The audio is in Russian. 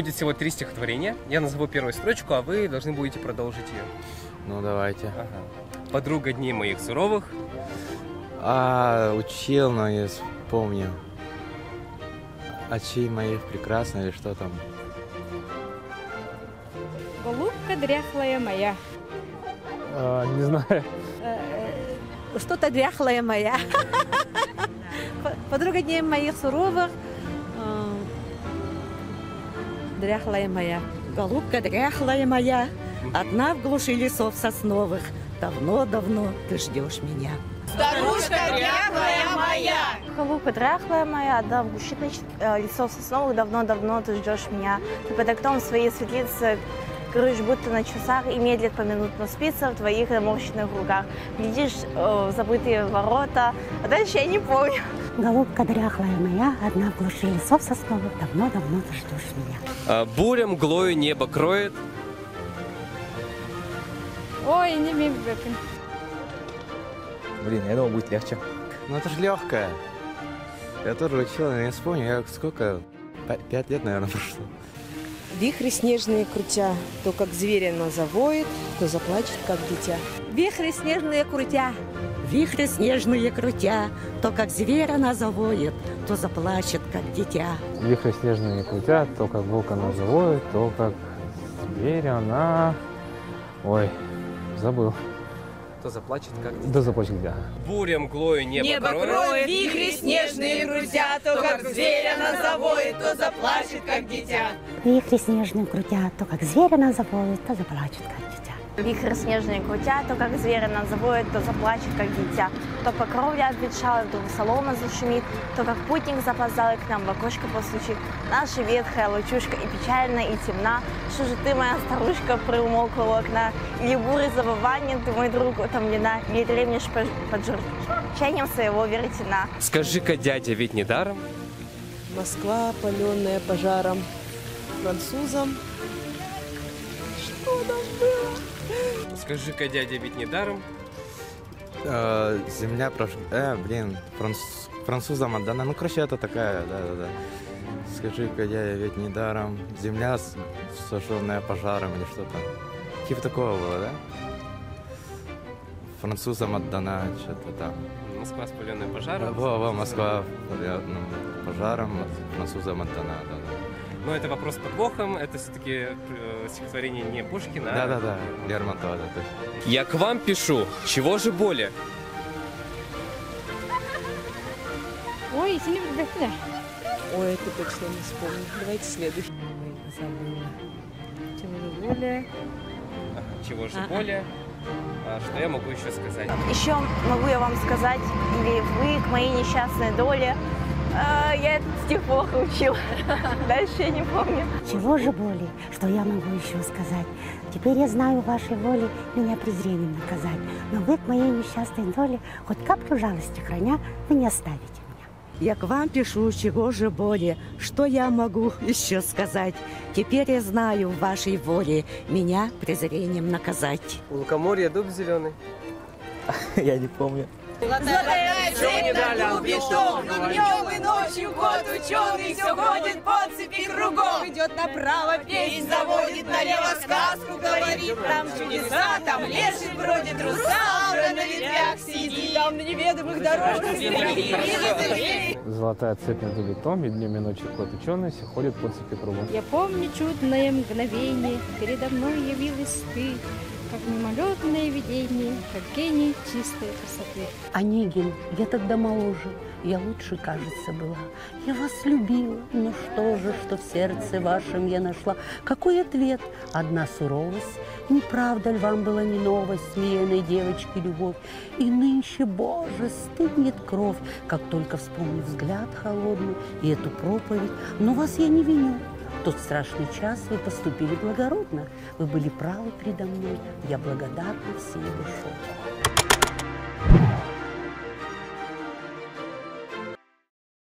будет всего 3 стихотворения. Я назову первую строчку, а вы должны будете продолжить ее. Ну, давайте. Ага. Подруга дней моих суровых. Учил, но не вспомню. Очей моих прекрасно или что там? Голубка дряхлая моя. Не знаю. Что-то дряхлая моя. Подруга дней моих суровых. Дряхлая моя. Голубка дряхлая моя. Одна в глуши лесов сосновых. Давно-давно ты ждешь меня. Старушка дряхлая моя. Голубка дряхлая моя, одна в глуши лесов сосновых. Давно-давно ты ждешь меня. Ты под окном своей светлицы крыш будто на часах и медлит поминутно спица в твоих наморщенных руках. Глядишь в забытые ворота, а дальше я не помню. Голубка дряхлая моя, одна в глуши лесов сосновых, давно-давно ты ждешь меня. Буря мглою небо кроет. Ой, не мимбек. Блин, я думал, будет легче. Ну, это же легкое. Я тоже учил, но не вспомню. Я сколько? 5 лет, наверное, прошло. Вихри снежные крутя, то как зверя она завоет, то заплачет, как дитя. Вихри снежные крутя. Вихри снежные крутя, то как зверь она завоет, то заплачет, как дитя. Вихри снежные крутят, то как волк она завоет, то как зверь она... Ой, забыл. То заплачет как. Да заплачет, да. Буря мглою небо Кроет, вихри снежные крутя, то как зверь она завоет, то заплачет, как дитя. Вихри снежные крутя, то как зверь она завоет, то заплачет, как дитя. Вихрь снежные крутя, то как зверь она завоет, то заплачет, как дитя. То по кровле обветшала, то солома зашумит, то как путник запоздалый к нам в окошко постучит. Наша ветхая лачушка и печальна, и темна. Что же ты, моя старушка, приумолкла у окна? Или буря забывания, ты, мой друг, утомлена, или дремлешь под журчанием своего веретена. Скажи-ка, дядя, ведь не даром? Москва, опаленная пожаром, французам. Что там было? Скажи-ка, дядя, ведь не даром? Земля французам отдана. Ну, короче, это такая, да. Скажи-ка, я ведь не даром. Земля, сожженная пожаром или что-то. Типа такого было, да? Французам отдана, что-то там. Москва, спаленная пожаром. Москва, пожаром, французам отдана, да. Но это вопрос с подвохом, это все-таки стихотворение не Пушкина. Да, Лермонтова, да, точно. Я к вам пишу, чего же более? Ой, синий бэкля. Ой, это точно не вспомню. Давайте следующий. Забыла. Чего же более? Чего же более? Что я могу еще сказать? Еще могу я вам сказать, или вы к моей несчастной доле. Я этот стих плохо учил. Дальше я не помню. Чего же более, что я могу еще сказать? Теперь я знаю вашей воли меня презрением наказать. Но вы к моей несчастной доле хоть каплю жалости храня, вы не оставите меня. Я к вам пишу, чего же более, что я могу еще сказать? Теперь я знаю в вашей воле меня презрением наказать. У лукоморья дуб зеленый. Я не помню. Золотая цепь на дубе том, и днем, и ночью год ученый все ходит по цепи кругом. Идет направо, песнь заводит, налево сказку говорит. Там чудеса, там леший бродит, русал уже на ветвях сидит. Там на неведомых дорожках среди. Золотая цепь на дубе том, и днем и ночью кот ученый все ходит по цепи кругом. Я помню чудное мгновение, передо мной явилась ты, как мимолетное видение, как гений чистой красоты. Онегин, я тогда моложе, я лучше, кажется, была. Я вас любила, но что же, что в сердце вашем я нашла? Какой ответ? Одна суровость. Не правда ли вам была не новость, смеянной девочки любовь? И нынче, Боже, стынет кровь, как только вспомню взгляд холодный и эту проповедь. Но вас я не виню. В тот страшный час вы поступили благородно. Вы были правы предо мной. Я благодарна всей душой.